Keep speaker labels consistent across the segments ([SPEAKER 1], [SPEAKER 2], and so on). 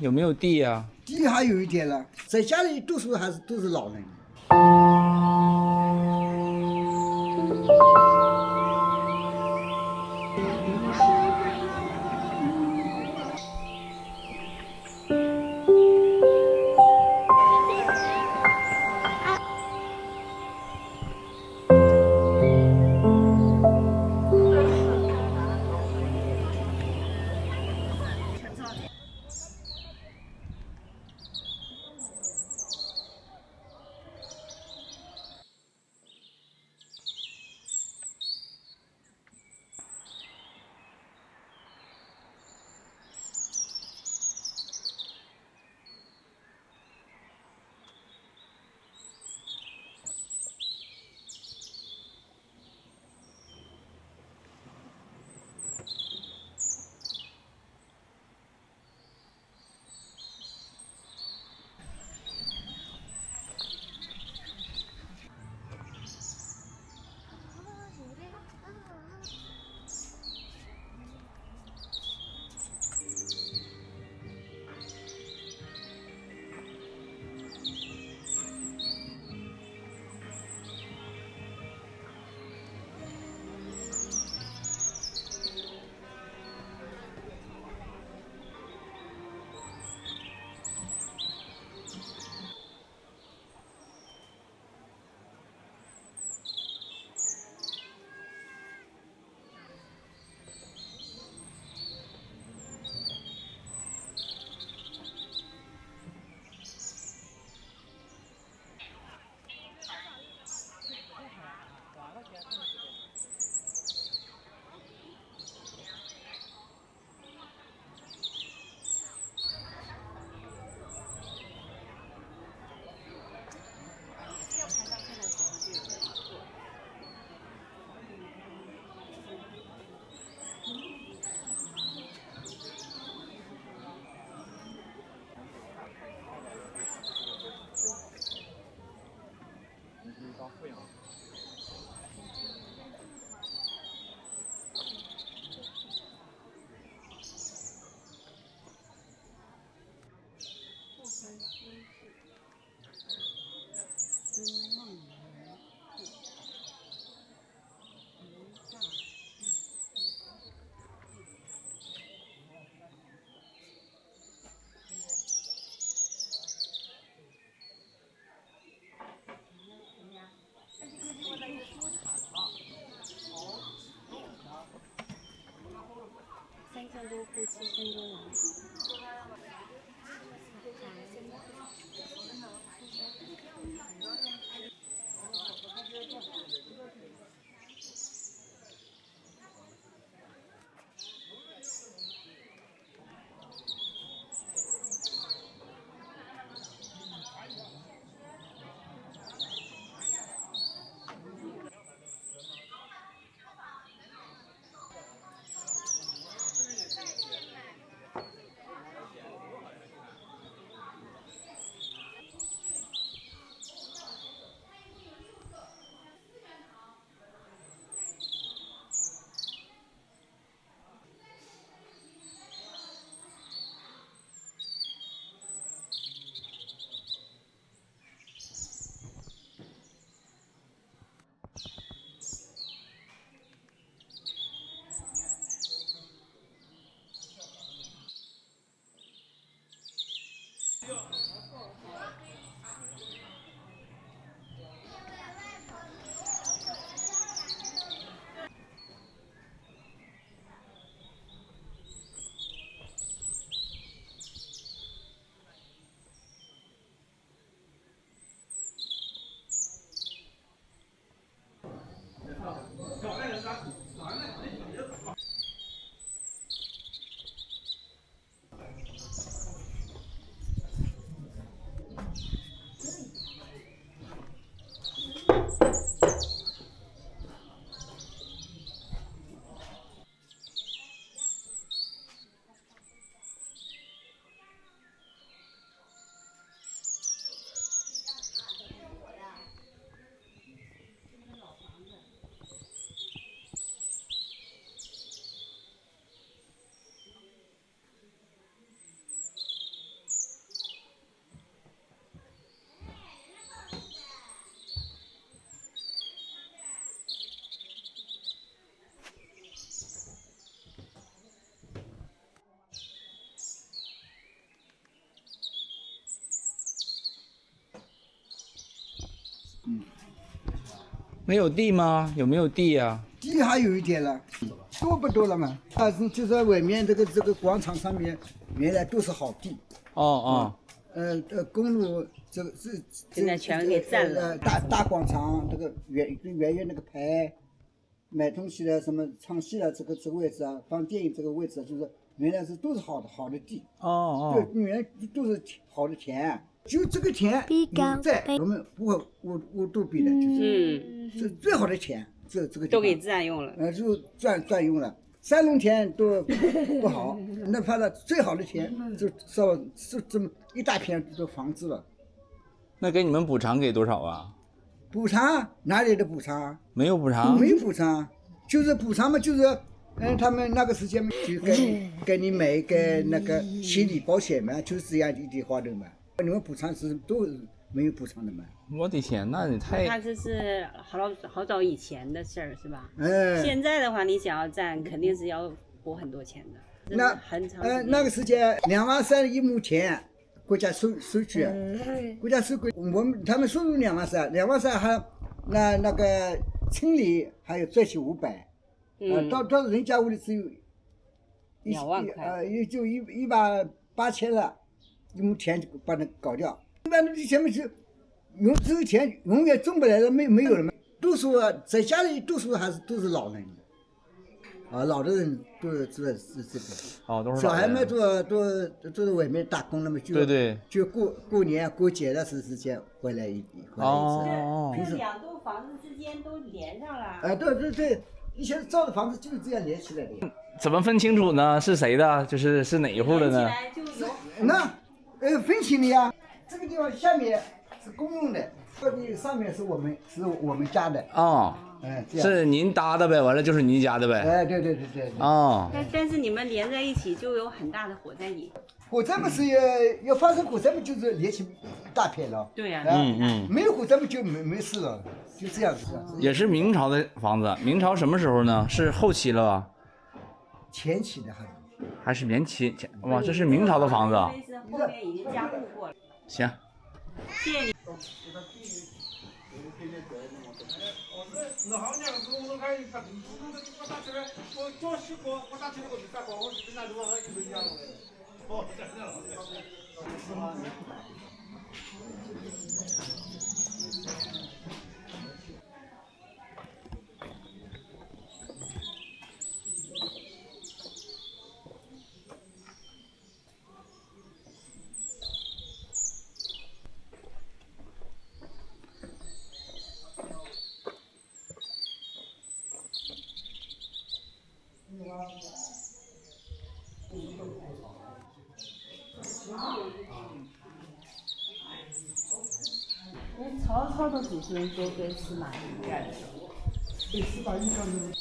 [SPEAKER 1] 有没有地啊？
[SPEAKER 2] 地还有一点了，在家里读书还是都是老人。
[SPEAKER 3] 3000多户7000多人。
[SPEAKER 1] 没有地吗？有没有地呀？
[SPEAKER 2] 地还有一点了，多不多了嘛？就是外面这个广场上面，原来都是好地。
[SPEAKER 1] 哦哦，
[SPEAKER 2] 公路这个是
[SPEAKER 3] 现在全给占了。
[SPEAKER 2] 大广场这个远那个牌，买东西的什么唱戏的这个位置啊，放电影这个位置，就是原来都是好的地。
[SPEAKER 1] 哦
[SPEAKER 2] 对，原来都是好的田，就这个田有在我们不会我都比的，就是是最好的田，这个地方
[SPEAKER 3] 都给占用了。
[SPEAKER 2] 就占用了。三农田都不好，那怕了最好的田就这么一大片都房子了。
[SPEAKER 1] 那给你们补偿给多少啊？
[SPEAKER 2] 补偿哪里的补偿？
[SPEAKER 1] 没有补偿。
[SPEAKER 2] 没有补偿，就是补偿嘛，就是他们那个时间就给你买一个那个心理保险嘛，就是这样一点花的嘛。你们补偿是都没有补偿的嘛？
[SPEAKER 1] 我的天，那你太……
[SPEAKER 3] 他这是好早以前的事儿是吧？
[SPEAKER 2] 哎，
[SPEAKER 3] 现在的话，你想要占，肯定是要补很多钱的。
[SPEAKER 2] 那
[SPEAKER 3] 很长时间
[SPEAKER 2] 那个时间2.3万一亩田，国家收取，国家收归他们收入2.3万，2.3万还那个村里还有赚取500，到人家屋里只有
[SPEAKER 3] 2万块，
[SPEAKER 2] 也就18000了，一亩田就把它搞掉。一般的前面是这个钱永远种不来了，没有了嘛。多数在家里都是都是老人。老的人都是这个，
[SPEAKER 1] 哦，都是
[SPEAKER 2] 小孩们都在外面打工了嘛，
[SPEAKER 1] 对，
[SPEAKER 2] 就过年过节的时间回来一次。
[SPEAKER 1] 哦，
[SPEAKER 3] 这两栋房子之间都连上了。
[SPEAKER 2] 对，以前造的房子就是这样连起来的。
[SPEAKER 1] 怎么分清楚呢？是谁的？是哪一户的呢？
[SPEAKER 2] 那分清的呀，这个地方下面是公用的，这里上面是我们家的。
[SPEAKER 1] 哦。是您搭的呗，完了就是您家的呗。
[SPEAKER 2] 哎，对。
[SPEAKER 1] 哦。
[SPEAKER 3] 但是你们连在一起就有很大的火灾隐。
[SPEAKER 2] 火灾嘛是要发生火灾嘛，就是连起一大片了。
[SPEAKER 3] 对呀。
[SPEAKER 2] 没有火灾嘛就没事了，就这样子。
[SPEAKER 1] 也是明朝的房子，明朝什么时候呢？是后期了吧？
[SPEAKER 2] 前期的
[SPEAKER 1] 还是前期？哇，这是明朝的房子啊！
[SPEAKER 3] 后面已经加固过了。
[SPEAKER 1] 行。
[SPEAKER 3] 谢谢你。
[SPEAKER 4] 那好像是我还把我打起来，我找西瓜，我打起来我就打瓜，我跟那路上一模一样了。哦，真的。
[SPEAKER 3] 连曹操的祖孙都跟司马懿干的。
[SPEAKER 2] 对，司马懿干的。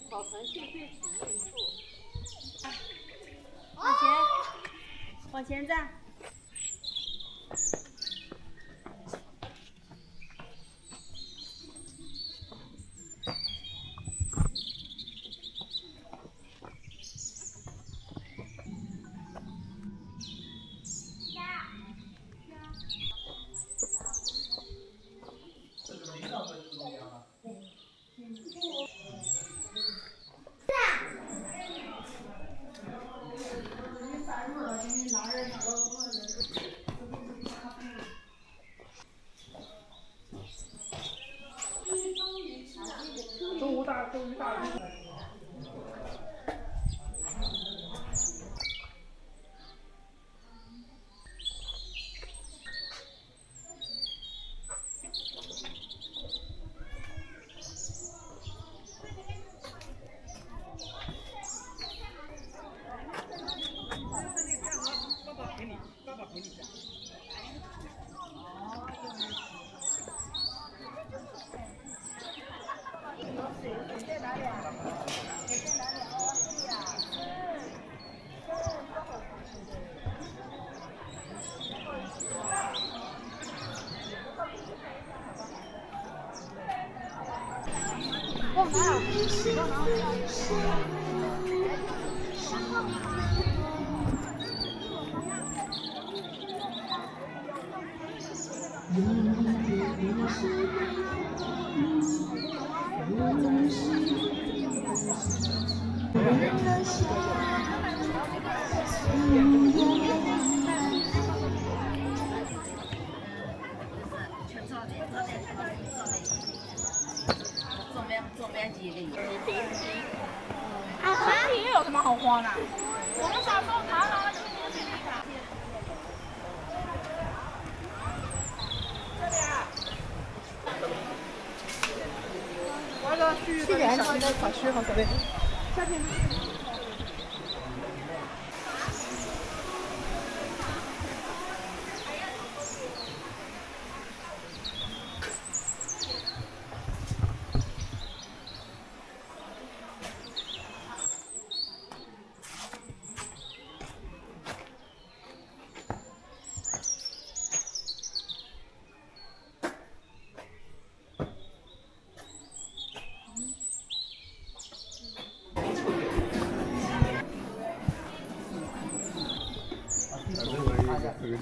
[SPEAKER 3] 保存是最体面处。往前站。
[SPEAKER 5] 啊，身体有什么好慌的？我们小时候常常去那个水立卡。我要去小天的考试好准备。夏天。
[SPEAKER 4] 这个